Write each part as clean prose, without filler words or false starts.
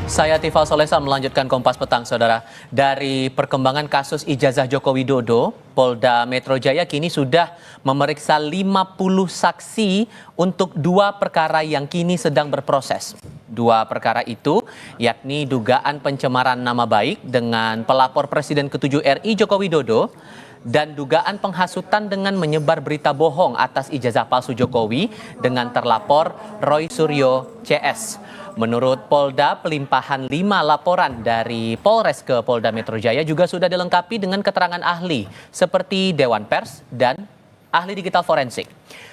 Saya Tifal Solesa melanjutkan Kompas Petang, Saudara. Dari perkembangan kasus ijazah Joko Widodo, Polda Metro Jaya kini sudah memeriksa 50 saksi untuk 2 perkara yang kini sedang berproses. 2 perkara itu yakni dugaan pencemaran nama baik dengan pelapor Presiden ke-7 RI Joko Widodo dan dugaan penghasutan dengan menyebar berita bohong atas ijazah palsu Jokowi dengan terlapor Roy Suryo CS. Menurut Polda, pelimpahan 5 laporan dari Polres ke Polda Metro Jaya juga sudah dilengkapi dengan keterangan ahli seperti Dewan Pers dan ahli digital forensik.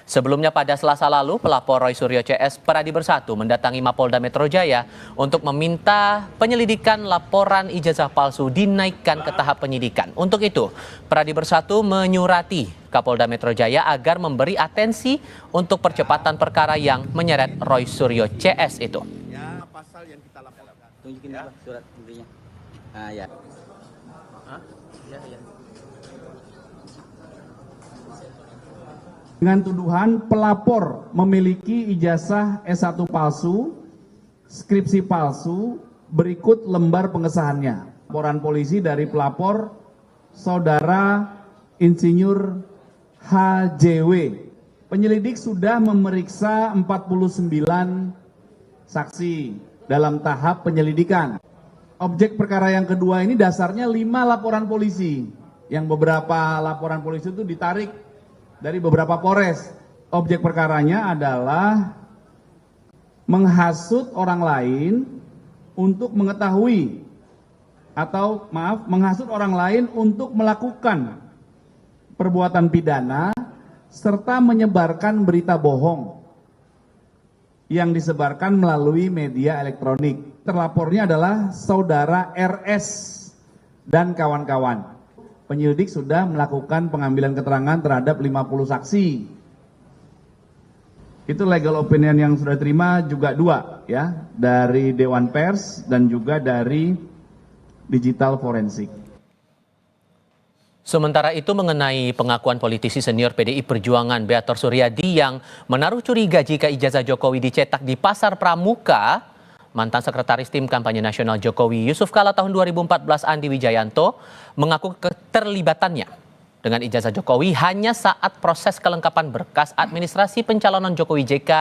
Sebelumnya pada Selasa lalu, pelapor Roy Suryo CS Peradi Bersatu mendatangi Mapolda Metro Jaya untuk meminta penyelidikan laporan ijazah palsu dinaikkan ke tahap penyidikan. Untuk itu, Peradi Bersatu menyurati Kapolda Metro Jaya agar memberi atensi untuk percepatan perkara yang menyeret Roy Suryo CS itu. Pasal yang kita laporkan. Tunjukin ya surat intinya. Ah ya. Dengan tuduhan pelapor memiliki ijazah S1 palsu, skripsi palsu, berikut lembar pengesahannya. Laporan polisi dari pelapor Saudara Insinyur HJW. Penyelidik sudah memeriksa 49 saksi dalam tahap penyelidikan. Objek perkara yang kedua ini dasarnya 5 laporan polisi. Yang beberapa laporan polisi itu ditarik dari beberapa Polres. Objek perkaranya adalah menghasut orang lain untuk mengetahui atau menghasut orang lain untuk melakukan perbuatan pidana serta menyebarkan berita bohong yang disebarkan melalui media elektronik. Terlapornya adalah Saudara RS dan kawan-kawan. Penyelidik sudah melakukan pengambilan keterangan terhadap 50 saksi. Itu legal opinion yang sudah terima juga 2 ya, dari Dewan Pers dan juga dari digital forensik. Sementara itu mengenai pengakuan politisi senior PDI Perjuangan Beator Suryadi yang menaruh curiga jika ijazah Jokowi dicetak di Pasar Pramuka, mantan sekretaris tim kampanye nasional Jokowi Yusuf Kala tahun 2014 Andi Wijayanto mengaku keterlibatannya dengan ijazah Jokowi hanya saat proses kelengkapan berkas administrasi pencalonan Jokowi JK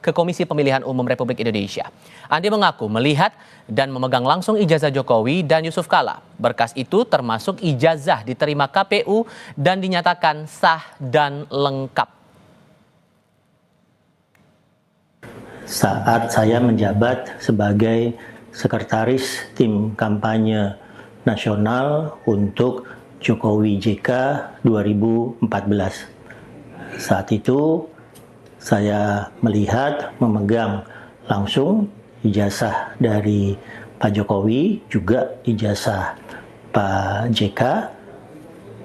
ke Komisi Pemilihan Umum Republik Indonesia. Andi mengaku melihat dan memegang langsung ijazah Jokowi dan Yusuf Kala. Berkas itu termasuk ijazah diterima KPU dan dinyatakan sah dan lengkap. Saat saya menjabat sebagai sekretaris tim kampanye nasional untuk Jokowi JK 2014. Saat itu saya melihat, memegang langsung ijazah dari Pak Jokowi, juga ijazah Pak JK,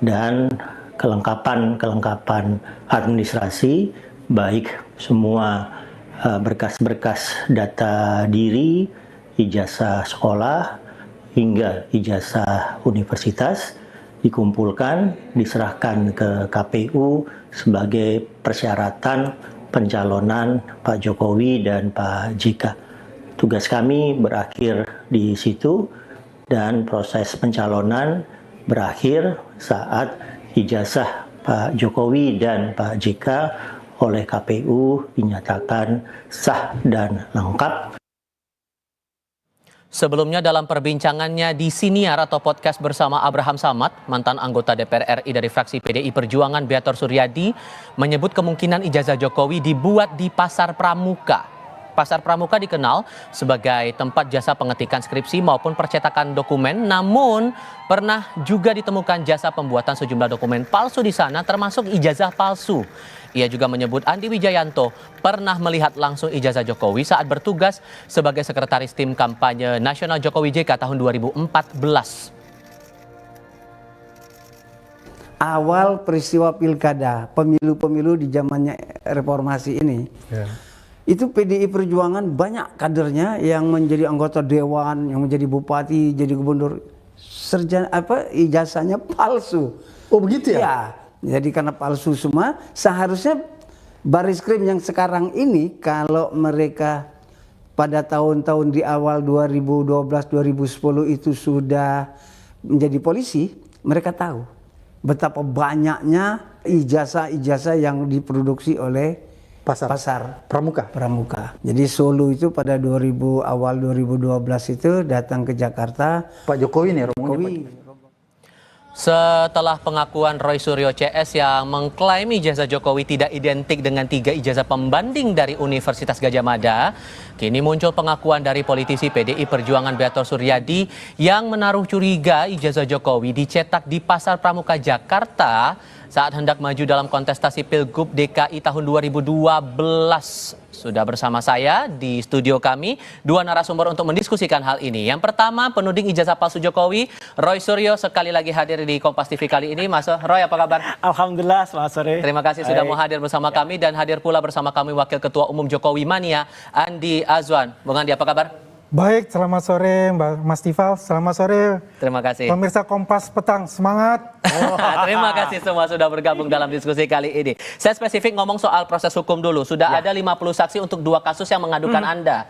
dan kelengkapan administrasi, baik semua berkas-berkas data diri, ijazah sekolah, hingga ijazah universitas dikumpulkan, diserahkan ke KPU sebagai persyaratan pencalonan Pak Jokowi dan Pak JK. Tugas kami berakhir di situ dan proses pencalonan berakhir saat ijazah Pak Jokowi dan Pak JK oleh KPU dinyatakan sah dan lengkap. Sebelumnya dalam perbincangannya di Siniar atau podcast bersama Abraham Samad, mantan anggota DPR RI dari fraksi PDI Perjuangan Beator Suryadi menyebut kemungkinan ijazah Jokowi dibuat di Pasar Pramuka. Pasar Pramuka dikenal sebagai tempat jasa pengetikan skripsi maupun percetakan dokumen, namun pernah juga ditemukan jasa pembuatan sejumlah dokumen palsu di sana termasuk ijazah palsu. Ia juga menyebut Andi Wijayanto pernah melihat langsung ijazah Jokowi saat bertugas sebagai sekretaris tim kampanye nasional Jokowi JK tahun 2014. Awal peristiwa pilkada, pemilu-pemilu di zamannya reformasi ini, itu PDI Perjuangan banyak kadernya yang menjadi anggota dewan, yang menjadi bupati, jadi gubernur, ijazahnya palsu. Oh begitu ya? Ya, jadi karena palsu semua, seharusnya Baris Krim yang sekarang ini kalau mereka pada tahun-tahun di awal 2012-2010 itu sudah menjadi polisi, mereka tahu betapa banyaknya ijazah-ijazah yang diproduksi oleh pasar pramuka. Jadi Solo itu pada awal 2012 itu datang ke Jakarta. Pak Jokowi nih rombongannya. Setelah pengakuan Roy Suryo CS yang mengklaim ijazah Jokowi tidak identik dengan 3 ijazah pembanding dari Universitas Gadjah Mada, kini muncul pengakuan dari politisi PDI Perjuangan Beator Suryadi yang menaruh curiga ijazah Jokowi dicetak di Pasar Pramuka Jakarta saat hendak maju dalam kontestasi Pilgub DKI tahun 2012. Sudah bersama saya di studio kami 2 narasumber untuk mendiskusikan hal ini. Yang pertama, penuding ijazah palsu Jokowi, Roy Suryo, sekali lagi hadir di Kompas TV kali ini. Mas Roy, apa kabar? Alhamdulillah, selamat sore. Terima kasih sudah mau hadir bersama kami, dan hadir pula bersama kami Wakil Ketua Umum Jokowi Mania, Andi Azwan. Bung Andi, apa kabar? Baik, selamat sore Mas Tifal, selamat sore. Terima kasih. Pemirsa Kompas Petang, semangat. Terima kasih semua sudah bergabung dalam diskusi kali ini. Saya spesifik ngomong soal proses hukum dulu. Sudah ada 50 saksi untuk 2 kasus yang mengadukan Anda.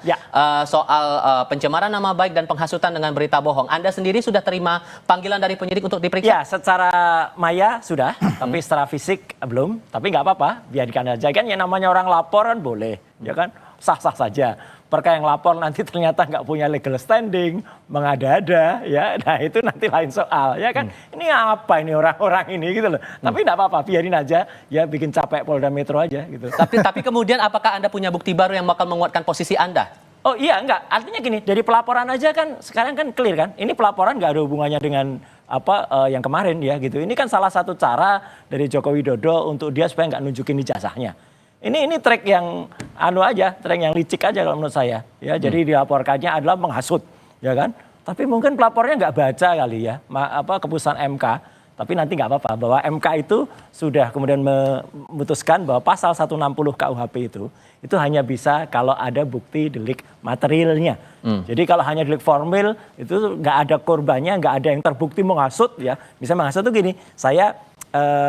Soal pencemaran nama baik dan penghasutan dengan berita bohong. Anda sendiri sudah terima panggilan dari penyidik untuk diperiksa? Ya, secara maya sudah, tapi secara fisik belum. Tapi nggak apa-apa, biarkan aja. Kan yang namanya orang laporan boleh, ya kan? Sah-sah saja. Perkara yang lapor nanti ternyata nggak punya legal standing, mengada-ada, ya, nah itu nanti lain soal, ya kan? Ini apa ini orang-orang ini gitu loh. Tapi nggak apa-apa, biarin aja, ya bikin capek Polda Metro aja gitu. Tapi kemudian apakah Anda punya bukti baru yang bakal menguatkan posisi Anda? Oh iya, enggak. Artinya gini, dari pelaporan aja kan sekarang kan clear kan? Ini pelaporan nggak ada hubungannya dengan yang kemarin ya gitu. Ini kan salah satu cara dari Joko Widodo untuk dia supaya nggak nunjukin ijazahnya. Ini track yang track yang licik aja kalau menurut saya. Ya, jadi dilaporkannya adalah menghasut, ya kan? Tapi mungkin pelapornya nggak baca kali ya, keputusan MK. Tapi nanti nggak apa-apa, bahwa MK itu sudah kemudian memutuskan bahwa pasal 160 KUHP itu hanya bisa kalau ada bukti delik materialnya. Jadi kalau hanya delik formil itu nggak ada korbannya, nggak ada yang terbukti menghasut ya. Bisa menghasut tuh gini, saya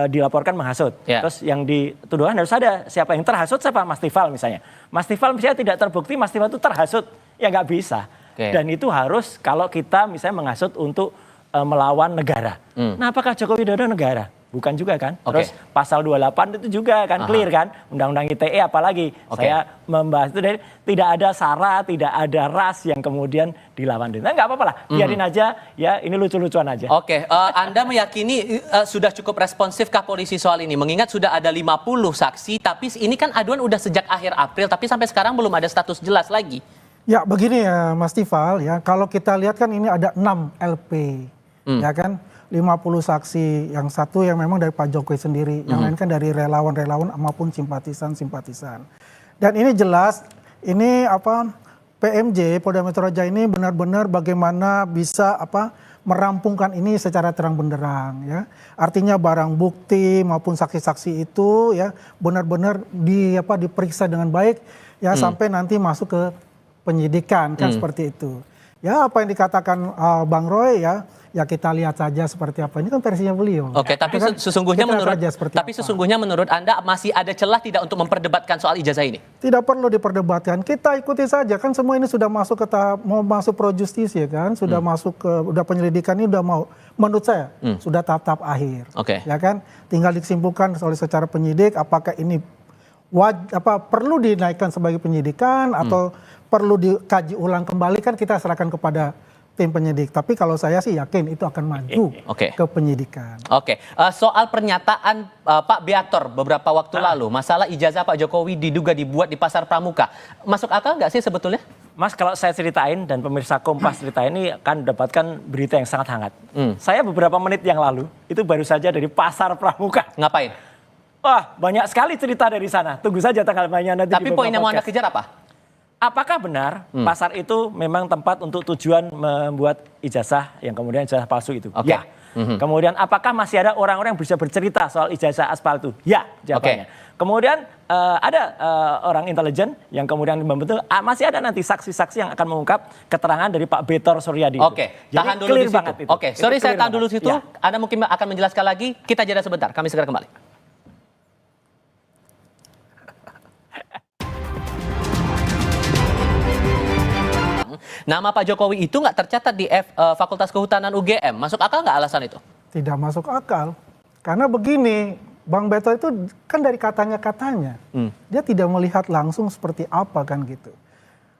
dilaporkan menghasut. Terus yang dituduhan harus ada siapa yang terhasut, siapa Mas Tifal misalnya. Mas Tifal misalnya tidak terbukti Mas Tifal itu terhasut, ya nggak bisa. Dan itu harus kalau kita misalnya menghasut untuk melawan negara. Nah, apakah Joko Widodo negara? Bukan juga kan? Terus pasal 28 itu juga kan clear kan? Undang-undang ITE apalagi. Saya membahas itu dari tidak ada sara, tidak ada ras yang kemudian dilawan. Nah, nggak apa-apa lah, biarin aja ya, ini lucu-lucuan aja. Anda meyakini sudah cukup responsifkah polisi soal ini? Mengingat sudah ada 50 saksi, tapi ini kan aduan udah sejak akhir April, tapi sampai sekarang belum ada status jelas lagi. Ya begini ya Mas Tifal ya, kalau kita lihat kan ini ada 6 LP, ya kan? 50 saksi, yang satu yang memang dari Pak Jokowi sendiri, yang lain kan dari relawan-relawan maupun simpatisan-simpatisan. Dan ini jelas, ini PMJ Polda Metro Jaya ini benar-benar bagaimana bisa merampungkan ini secara terang benderang ya. Artinya barang bukti maupun saksi-saksi itu ya benar-benar diperiksa dengan baik ya sampai nanti masuk ke penyidikan kan seperti itu. Ya apa yang dikatakan Bang Roy ya kita lihat saja seperti apa. Ini kan versinya beliau. Tapi kan, sesungguhnya menurut Anda masih ada celah tidak untuk memperdebatkan soal ijazah ini? Tidak perlu diperdebatkan. Kita ikuti saja kan, semua ini sudah masuk ke tahap mau masuk pro justisia kan, sudah masuk ke udah penyelidikan ini udah mau, menurut saya sudah tahap-tahap akhir. Ya kan? Tinggal disimpulkan oleh secara penyidik apakah ini perlu dinaikkan sebagai penyidikan atau perlu dikaji ulang kembali, kan kita serahkan kepada tim penyidik. Tapi kalau saya sih yakin itu akan maju ke penyidikan. Soal pernyataan Pak Beator beberapa waktu lalu, masalah ijazah Pak Jokowi diduga dibuat di Pasar Pramuka. Masuk akal nggak sih sebetulnya? Mas, kalau saya ceritain dan pemirsa Kompas ceritain ini akan mendapatkan berita yang sangat hangat. Saya beberapa menit yang lalu itu baru saja dari Pasar Pramuka. Ngapain? Wah, banyak sekali cerita dari sana. Tunggu saja tanggal mainnya nanti. Tapi poin yang mau Anda kejar apa? Apakah benar pasar itu memang tempat untuk tujuan membuat ijazah yang kemudian ijazah palsu itu? Ya. Kemudian apakah masih ada orang-orang yang bisa bercerita soal ijazah aspal itu? Ya, jawabannya. Kemudian ada orang intelijen yang kemudian membentuk, masih ada nanti saksi-saksi yang akan mengungkap keterangan dari Pak Beator Suryadi. Tahan dulu di situ. Saya tahan dulu situ. Ya. Anda mungkin akan menjelaskan lagi. Kita jeda sebentar. Kami segera kembali. Nama Pak Jokowi itu nggak tercatat di Fakultas Kehutanan UGM. Masuk akal nggak alasan itu? Tidak masuk akal. Karena begini, Bang Beto itu kan dari katanya-katanya. Dia tidak melihat langsung seperti apa kan gitu.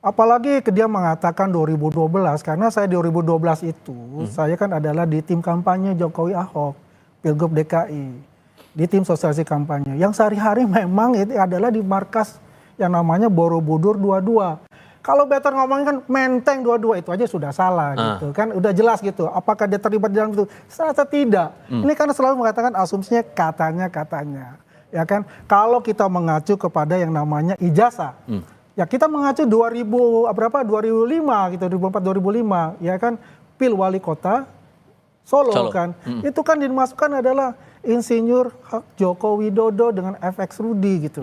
Apalagi dia mengatakan 2012, karena saya 2012 itu, saya kan adalah di tim kampanye Jokowi Ahok, Pilgub DKI. Di tim sosialisasi kampanye. Yang sehari-hari memang itu adalah di markas yang namanya Borobudur 22. Kalau Beto ngomongin kan Menteng 22, itu aja sudah salah gitu kan. Udah jelas gitu. Apakah dia terlibat di dalam itu? Saya rasa tidak. Ini karena selalu mengatakan asumsinya katanya. Ya kan? Kalau kita mengacu kepada yang namanya ijazah. Ya kita mengacu 2005 gitu, 2004 2005 ya kan, Pil Wali Kota Solo. Kan. Itu kan dimasukkan adalah Insinyur Joko Widodo dengan FX Rudi gitu.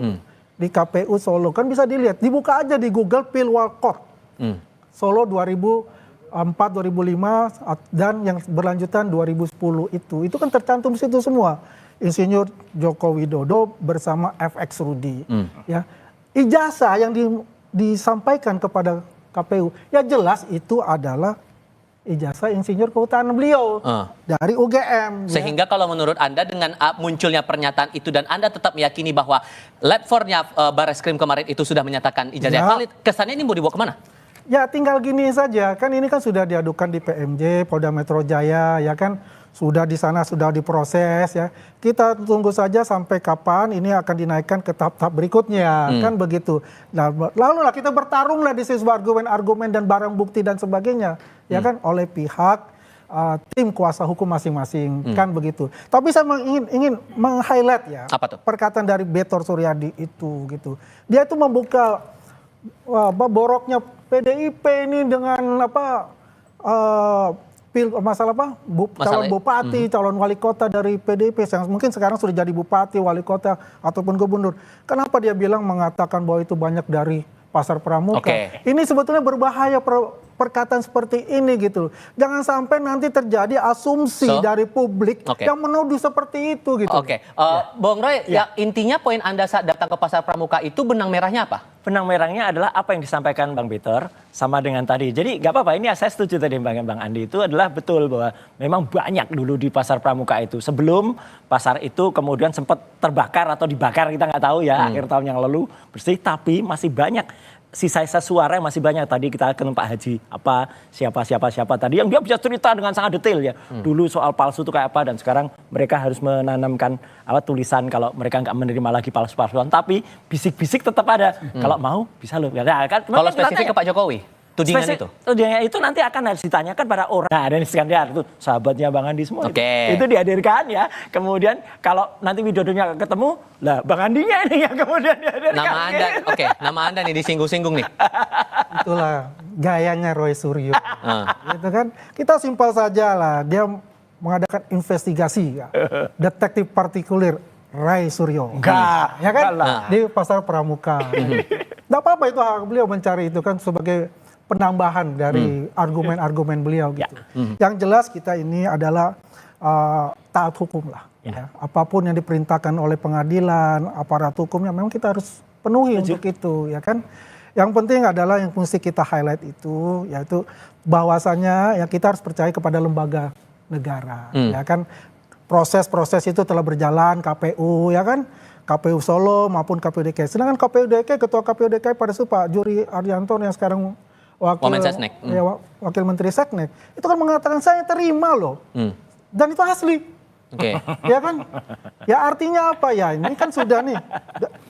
Di KPU Solo kan bisa dilihat, dibuka aja di Google Pilwalkot. Solo 2004 2005 dan yang berlanjutan 2010 itu kan tercantum di situ semua. Insinyur Joko Widodo bersama FX Rudi. Ya. Ijazah yang disampaikan kepada KPU, ya jelas itu adalah ijazah insinyur kehutanan beliau dari UGM. Sehingga kalau menurut Anda dengan munculnya pernyataan itu dan Anda tetap meyakini bahwa Lab 4-nya Barreskrim kemarin itu sudah menyatakan ijazah valid, kesannya ini mau dibawa kemana? Ya tinggal gini saja, kan ini kan sudah diadukan di PMJ, Polda Metro Jaya, ya kan. Sudah di sana, sudah diproses ya. Kita tunggu saja sampai kapan ini akan dinaikkan ke tahap-tahap berikutnya, kan begitu. Nah, lalu lah kita bertarung lah di sisi argumen-argumen dan barang bukti dan sebagainya, ya kan, oleh pihak tim kuasa hukum masing-masing, kan begitu. Tapi saya ingin meng-highlight ya, perkataan dari Betor Suryadi itu gitu. Dia itu membuka boroknya PDIP ini dengan masalah calon bupati, calon wali kota dari PDIP yang mungkin sekarang sudah jadi bupati, wali kota ataupun gubernur. Kenapa dia bilang mengatakan bahwa itu banyak dari Pasar Pramuka? Ini sebetulnya berbahaya perkataan seperti ini gitu. Jangan sampai nanti terjadi asumsi dari publik yang menuduh seperti itu gitu. Bung Roy, ya intinya poin Anda saat datang ke Pasar Pramuka itu benang merahnya apa? Benang merahnya adalah apa yang disampaikan Bang Betor sama dengan tadi. Jadi nggak apa-apa, ini saya setuju tadi Bang Andi, itu adalah betul bahwa memang banyak dulu di Pasar Pramuka itu. Sebelum pasar itu kemudian sempat terbakar atau dibakar, kita nggak tahu ya, akhir tahun yang lalu bersih, tapi masih banyak sisa-sisa suara yang masih banyak. Tadi kita ketemu Pak Haji, siapa tadi yang dia bisa cerita dengan sangat detail ya. Dulu soal palsu itu kayak apa, dan sekarang mereka harus menanamkan tulisan kalau mereka nggak menerima lagi palsu-palsuan. Tapi bisik-bisik tetap ada. Kalau mau bisa loh. Kalau spesifik ke Pak Jokowi, tudingan itu? Tudingan itu nanti akan harus ditanyakan pada orang. Nah, dan Iskandar itu sahabatnya Bang Andi semua. Itu dihadirkan ya. Kemudian kalau nanti Widodonya ketemu, lah Bang Andinya ini yang kemudian dihadirkan. Nama Anda nih disinggung-singgung nih. Itulah gayanya Roy Suryo. Gitu kan. Kita simpel saja lah. Dia mengadakan investigasi ya. Detektif partikulir Roy Suryo. Enggak. Ya kan? Di Pasar Pramuka. Nggak apa-apa itu hak beliau mencari itu kan sebagai penambahan dari argumen-argumen beliau gitu. Yang jelas kita ini adalah taat hukum lah. Ya. Apapun yang diperintahkan oleh pengadilan, aparat hukumnya memang kita harus penuhi untuk itu, ya kan. Yang penting adalah yang mesti kita highlight itu, yaitu bahwasannya ya kita harus percaya kepada lembaga negara, ya kan. Proses-proses itu telah berjalan, KPU, ya kan. KPU Solo maupun KPU DKI. Sedangkan KPU DKI, Ketua KPU DKI pada itu Pak Juri Ardianto yang sekarang Wakil Menteri Seknek, itu kan mengatakan saya terima loh, dan itu asli, ya kan? Ya artinya apa ya? Ini kan sudah nih,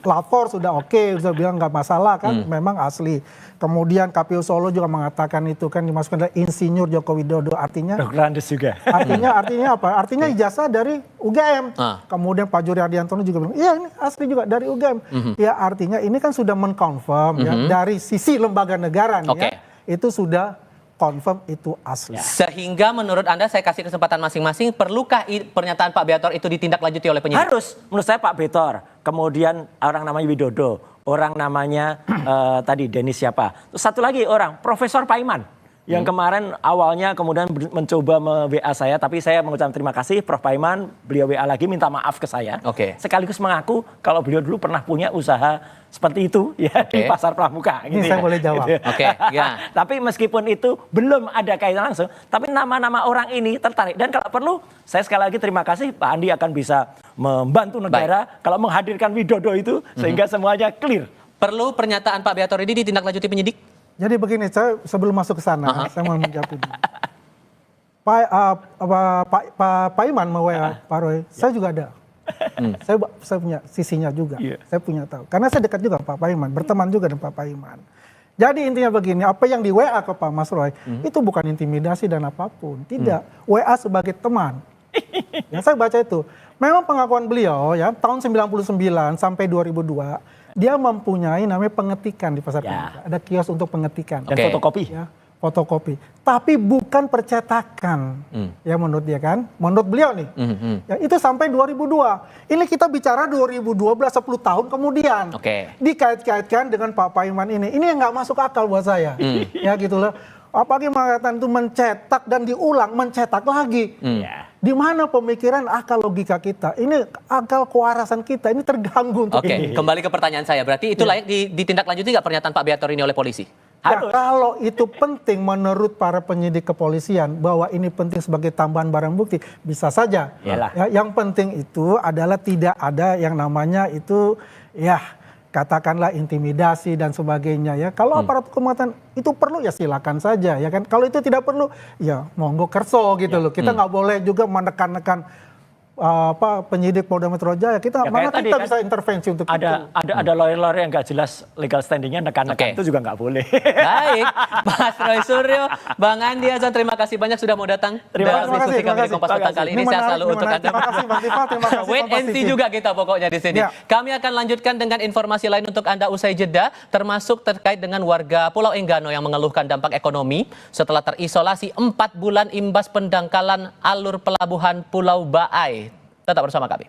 lapor sudah sudah bilang nggak masalah kan, memang asli. Kemudian KPU Solo juga mengatakan itu kan dimasukkan dari Insinyur Joko Widodo, artinya juga. Artinya apa? Artinya ijazah dari UGM. Kemudian Pak Juri Ardianto juga bilang, iya ini asli juga dari UGM. Ya artinya ini kan sudah mengkonfirm ya dari sisi lembaga negara nih ya, itu sudah confirm itu asli. Sehingga menurut Anda, saya kasih kesempatan masing-masing, perlukah pernyataan Pak Betor itu ditindaklanjuti oleh penyidik? Harus, menurut saya Pak Betor, kemudian orang namanya Widodo, orang namanya tadi Denis siapa, terus satu lagi orang Profesor Paiman. yang kemarin awalnya kemudian mencoba WA saya, tapi saya mengucapkan terima kasih Prof. Paiman, beliau WA lagi minta maaf ke saya. Oke. Sekaligus mengaku kalau beliau dulu pernah punya usaha seperti itu ya di Pasar Pramuka. Ini saya boleh jawab. Oke, ya. Tapi meskipun itu belum ada kaitan langsung, tapi nama-nama orang ini tertarik. Dan kalau perlu, saya sekali lagi terima kasih Pak Andi akan bisa membantu negara kalau menghadirkan Widodo itu sehingga semuanya clear. Perlu pernyataan Pak Beator ini ditindaklanjuti penyidik? Jadi begini, saya sebelum masuk ke sana, saya mau menjawab ini. Pak Iman mau WA Pak Roy, saya juga ada. Saya punya sisinya juga, saya punya tahu. Karena saya dekat juga Pak Iman, berteman juga dengan Pak Iman. Jadi intinya begini, apa yang di WA ke Pak Mas Roy, itu bukan intimidasi dan apapun. Tidak, WA sebagai teman. Yang saya baca itu, memang pengakuan beliau ya, tahun 99 sampai 2002, dia mempunyai namanya pengetikan di Pasar Pramuka. Ada kios untuk pengetikan. Dan fotokopi. Ya, fotokopi. Tapi bukan percetakan. Ya menurut dia kan. Menurut beliau nih. Ya, itu sampai 2002. Ini kita bicara 2012, 10 tahun kemudian. Dikait-kaitkan dengan Pak Paiman ini. Ini yang nggak masuk akal buat saya. Ya gitu loh. Apalagi mengatakan itu mencetak dan diulang, mencetak lagi. Di mana pemikiran akal logika kita? Ini akal kewarasan kita ini terganggu untuk ini. Kembali ke pertanyaan saya. Berarti itu layak ditindaklanjuti nggak pernyataan Pak Beator ini oleh polisi? Ya, kalau itu penting menurut para penyidik kepolisian bahwa ini penting sebagai tambahan barang bukti, bisa saja. Ya, yang penting itu adalah tidak ada yang namanya itu ya katakanlah intimidasi dan sebagainya ya. Kalau aparat keamanan itu perlu ya silakan saja ya kan. Kalau itu tidak perlu ya monggo kerso gitu loh. Kita nggak boleh juga menekan-nekan penyidik Polda Metro Jaya. Kita mana kita kan bisa intervensi untuk itu. Ada lawyer-lawyer yang nggak jelas legal standingnya nekan-nekan itu juga nggak boleh. Baik, Mas Roy Suryo, Bang Andi Azan, terima kasih banyak sudah mau datang. Terima kasih. Kami di Kompas Petang kali ini. Saya selalu untuk Anda. Terima kasih Bang Tifa, terima kasih. Wait and see juga kita pokoknya di sini. Kami akan lanjutkan dengan informasi lain untuk Anda usai jeda, termasuk terkait dengan warga Pulau Enggano yang mengeluhkan dampak ekonomi setelah terisolasi 4 bulan imbas pendangkalan alur pelabuhan Pulau Baai. Tetap bersama kami.